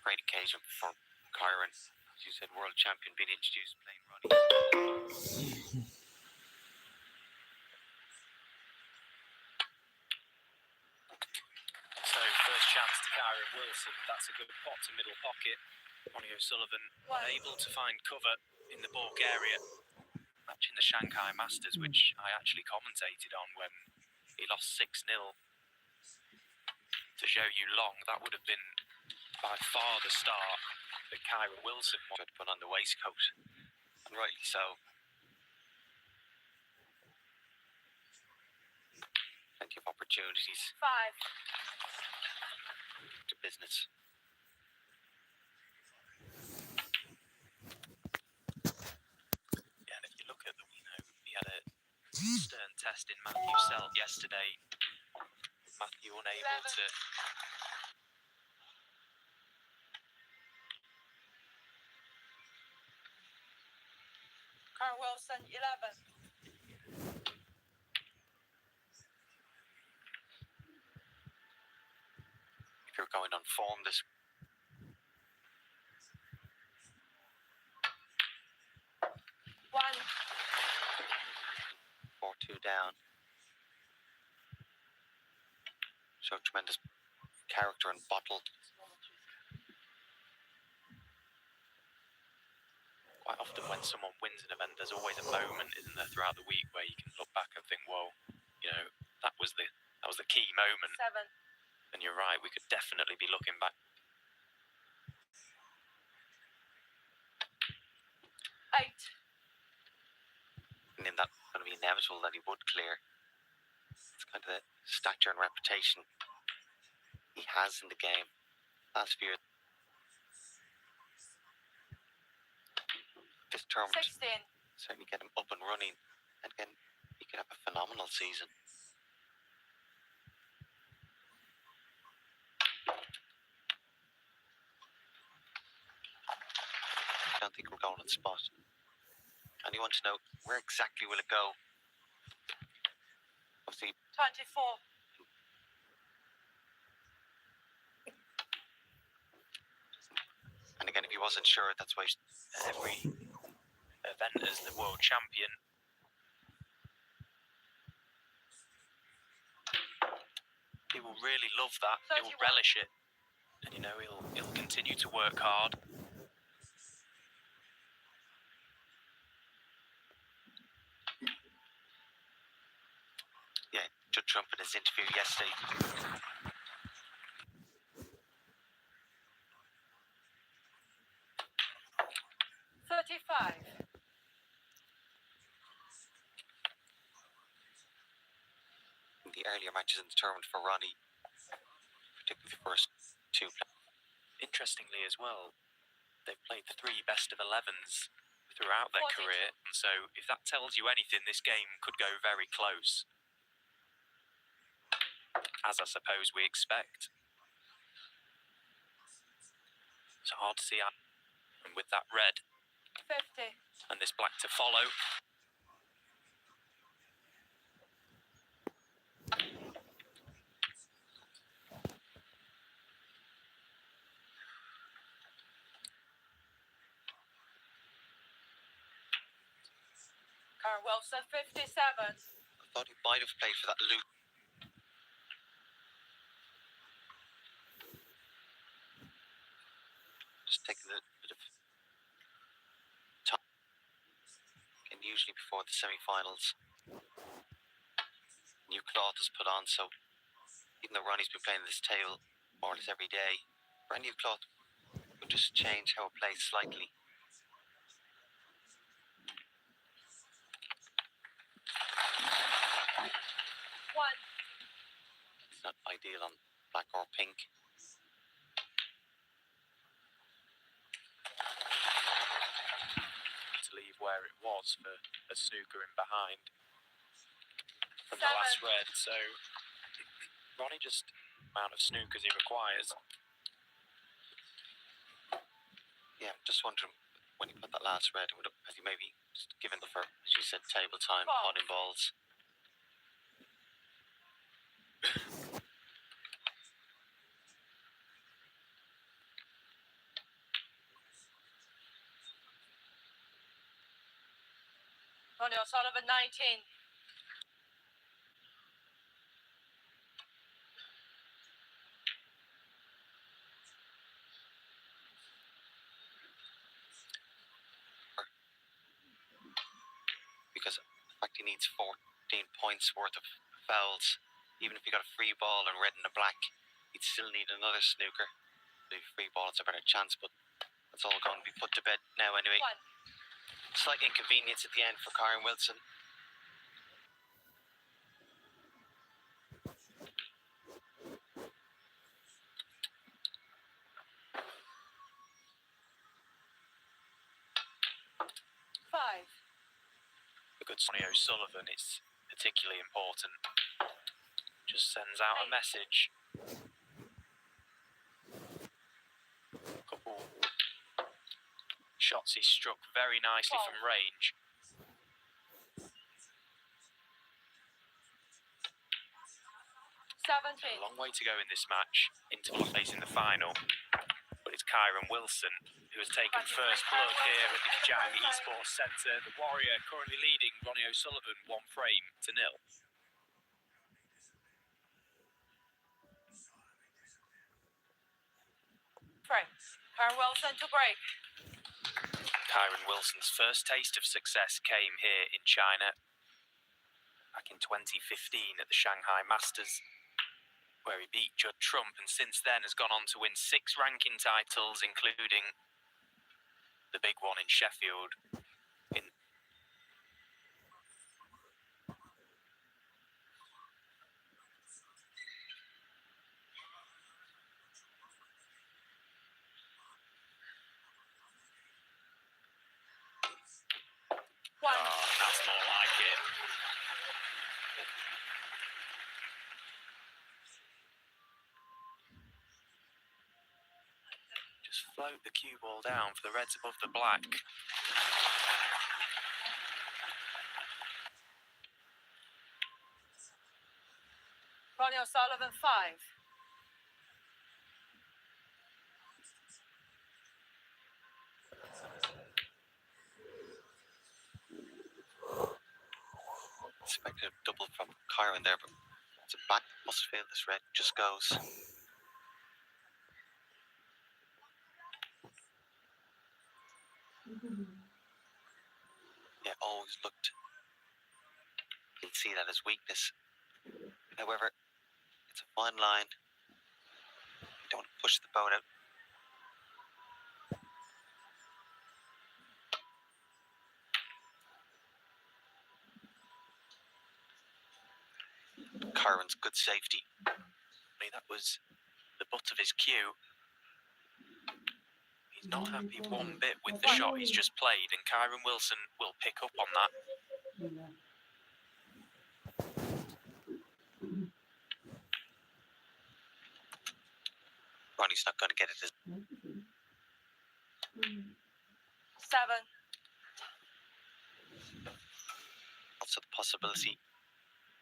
great occasion for Kyren, as you said, world champion, being introduced, playing Ronnie. So first chance to Kyren Wilson. That's a good pot to middle pocket. Ronnie Sullivan able to find cover in the balk area, matching the Shanghai Masters, which I actually commentated on when he lost 6-0 to Zhou Yulong. That would have been by far the start that Kyren Wilson wanted to put on the waistcoat, and rightly so. Plenty of opportunities. 5. To business. Yeah, and if you look at the, he had a stern test in Matthew Self yesterday. Matthew unable 11. to. Kyren Wilson, 11. If you're going on form this. One. 4-2 down. So tremendous character and bottle. Quite often when someone wins an event, there's always a moment, isn't there, throughout the week where you can look back and think, whoa, that was the key moment. 7. And you're right, we could definitely be looking back. 8. And then that's going to be inevitable that he would clear. It's kind of the stature and reputation he has in the game. Last few years. This tournament 16. certainly get him up and running, and again he could have a phenomenal season. I don't think we're going on spot. And you want to know, where exactly will it go? Obviously 24. and again, if he wasn't sure, that's why every event as the world champion. He will really love that. 31. He'll relish it, and he'll continue to work hard. Yeah, Judd Trump in his interview yesterday. 35. The earlier matches in the tournament for Ronnie, particularly the first 2. Interestingly as well, they've played the 3 best of 11s throughout their 42. career, and so if that tells you anything, this game could go very close, as I suppose we expect. It's hard to see, and with that red 50. and this black to follow. Kyren Wilson, 57. I thought he might have played for that loop. Just taking a bit of time. And usually before the semi-finals, new cloth is put on, so even though Ronnie's been playing this table more or less every day, brand new cloth would just change how it plays slightly. One. It's not ideal on black or pink. To leave where it was for a snooker in behind from the last red, so Ronnie just amount of snookers he requires. Yeah, I'm just wondering, when he put that last red, has he maybe just given the, as you said, table time, potting balls? Ronnie O'Sullivan, 19. Because the fact he needs 14 points worth of fouls, even if he got a free ball in red and a black, he'd still need another snooker. The free ball, it's a better chance, but that's all going to be put to bed now anyway. 1. Slight inconvenience at the end for Kyren Wilson. A good Ronnie O'Sullivan is particularly important. Just sends out a message. Couple shots he struck very nicely from range. 17. A long way to go in this match. Interval of facing the final. But it's Kyren Wilson who has taken first blood here at the Xi'an Esports Centre. The Warrior currently leading Ronnie O'Sullivan 1 frame to 0. Prix. Kyren Wilson to break. Kyren Wilson's first taste of success came here in China back in 2015 at the Shanghai Masters, where he beat Judd Trump, and since then has gone on to win 6 ranking titles, including the big one in Sheffield. That's more like it. Just float the cue ball down for the reds above the black. Ronnie O'Sullivan, 5. Expected a double from Kyren there, but it's a black. Must fail this red. Just goes. Yeah, always looked. You'll see that as weakness. However, it's a fine line. You don't want to push the boat out. Kyren's good safety. That was the butt of his cue. He's not happy one bit with the shot he's just played, and Kyren Wilson will pick up on that. Ronnie's not going to get it as 7. also the possibility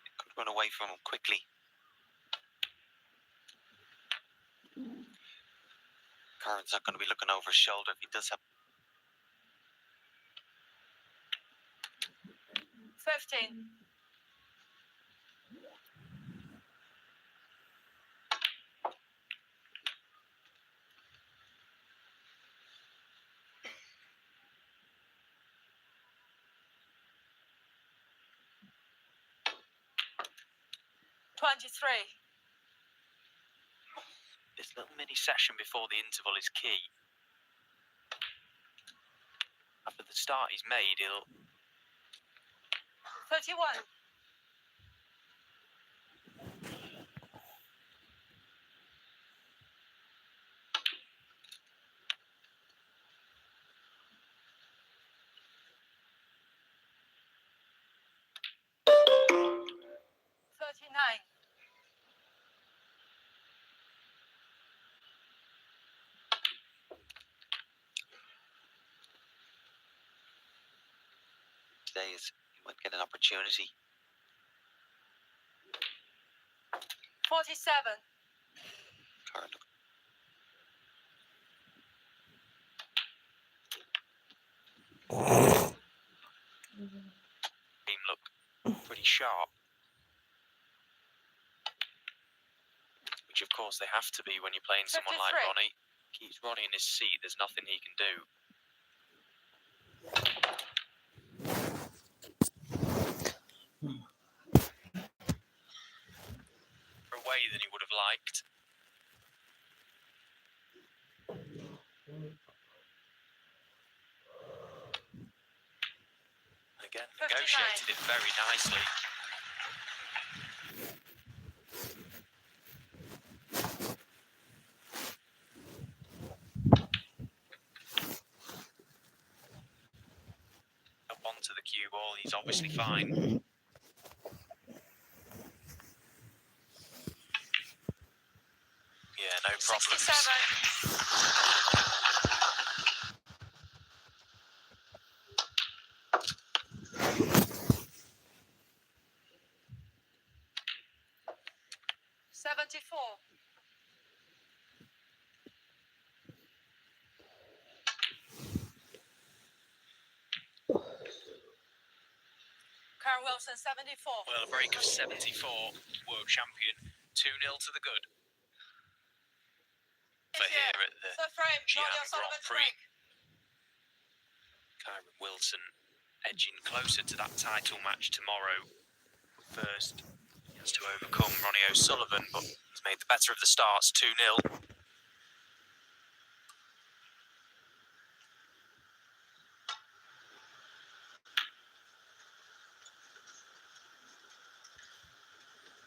it could run away from him quickly. Kyren's not going to be looking over his shoulder if he does have 15. this little mini session before the interval is key. After the start he's made, he'll 31. today is he might get an opportunity. 47. Kyren sharp. Which of course they have to be when you're playing someone like 53. Ronnie. Keeps Ronnie in his seat, there's nothing he can do. Away than he would have liked. Again, 59. negotiated it very nicely. Up onto the cue ball, he's obviously fine. Yeah, no problems. 67. Kyren Wilson, 74. Well, a break of 74, world champion, 2-0 to the good. For here at the Third frame, Xi'an Ronnie Grand Sullivan to Prix. break. Kyren Wilson edging closer to that title match tomorrow. First, he has to overcome Ronnie O'Sullivan, but he's made the better of the starts, 2-0.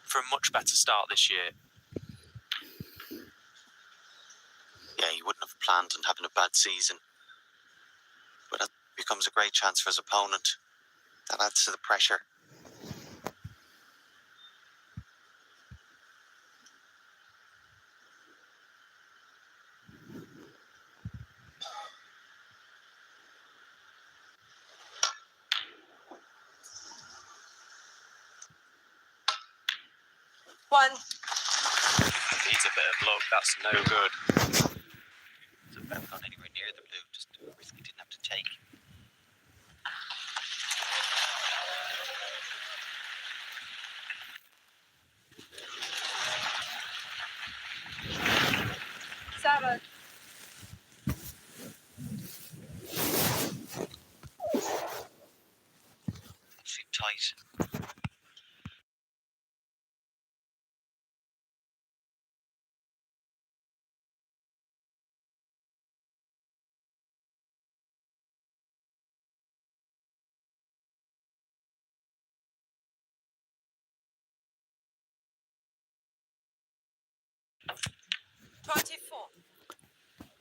For a much better start this year. Yeah, he wouldn't have planned on having a bad season. But that becomes a great chance for his opponent. That adds to the pressure. One. Needs a bit of luck, that's no good. So if I've gone anywhere near the blue, just a risk he didn't have to take. Seven. Seemed tight.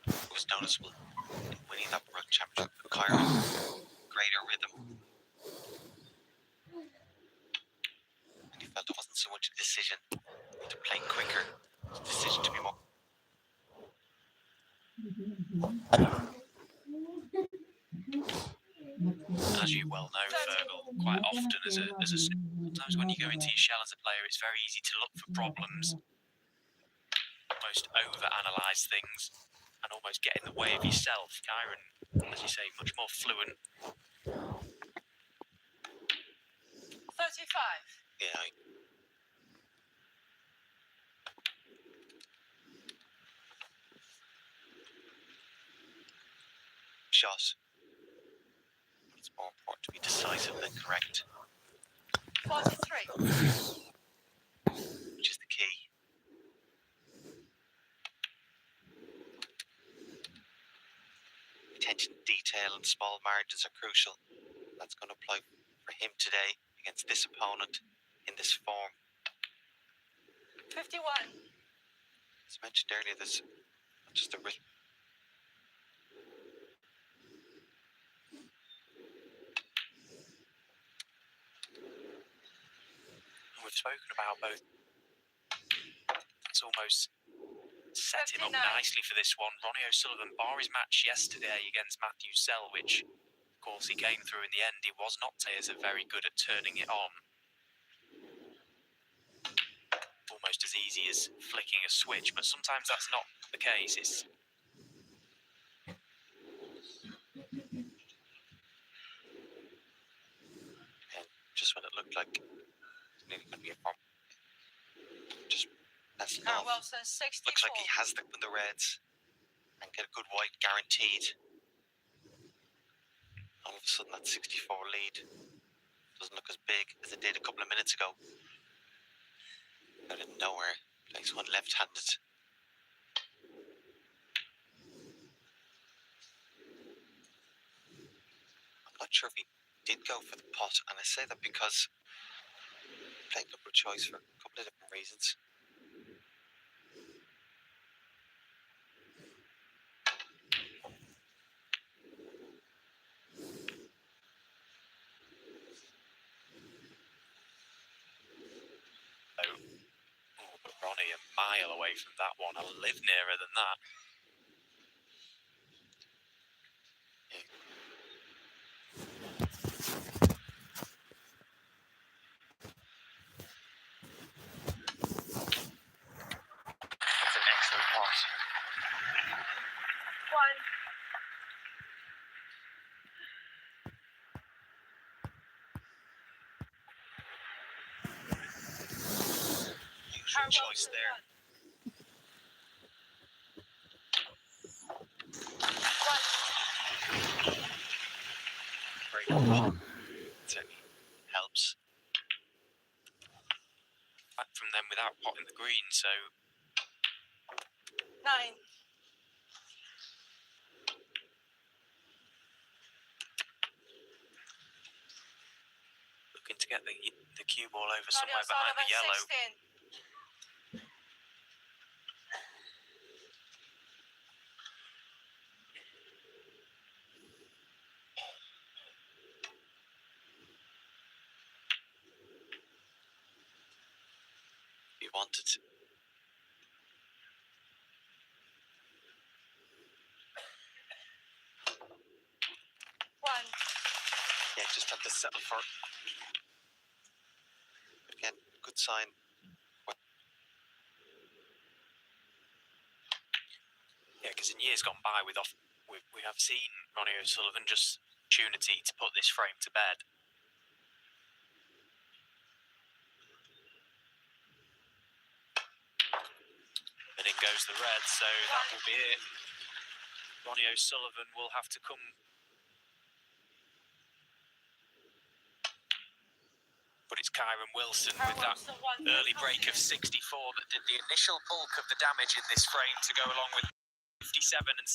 It was noticeable in winning that world championship with Kyren. Greater rhythm. And he felt it wasn't so much a decision to play quicker, it was a decision to be more. As you well know, Fergal, quite often sometimes when you go into your shell as a player, it's very easy to look for problems, almost over-analyse things, and almost get in the way of yourself. Kyren, as you say, much more fluent. 35. Yeah, shot. But it's more important to be decisive than correct, 43. which is the key. Attention to detail and small margins are crucial. That's going to apply for him today against this opponent in this form. 51. As mentioned earlier, there's not just a risk. We've spoken about both. It's almost set him up 59. nicely for this one. Ronnie O'Sullivan, bar his match yesterday against Matthew Selwich. Of course, he came through in the end. He was not very good at turning it on. Almost as easy as flicking a switch, but sometimes that's not the case. It's And just when it looked like definitely going to be a problem. Just messing Kyren off. Wilson 64. Looks like he has the reds and get a good white guaranteed. All of a sudden, that 64 lead doesn't look as big as it did a couple of minutes ago. Out of nowhere, plays one left-handed. I'm not sure if he did go for the pot, and I say that because he played number choice for a couple of different reasons. Oh, but Ronnie a mile away from that one. I live nearer than that. That's an excellent pot. 1. Usual Kyren choice Wilson there. 1. Very good pot. Certainly helps. Back from them without potting the green, so 9. looking to get the cue ball over Ronnie somewhere behind the Sullivan yellow. 16. If he wanted to. 1. Yeah, just have to settle for it. Again, good sign. Yeah, because in years gone by, we have seen Ronnie O'Sullivan just opportunity to put this frame to bed. And in goes the red, so that will be it. Ronnie O'Sullivan will have to come. But it's Kyren Wilson with that early break of 64 that did the initial bulk of the damage in this frame to go along with 57 and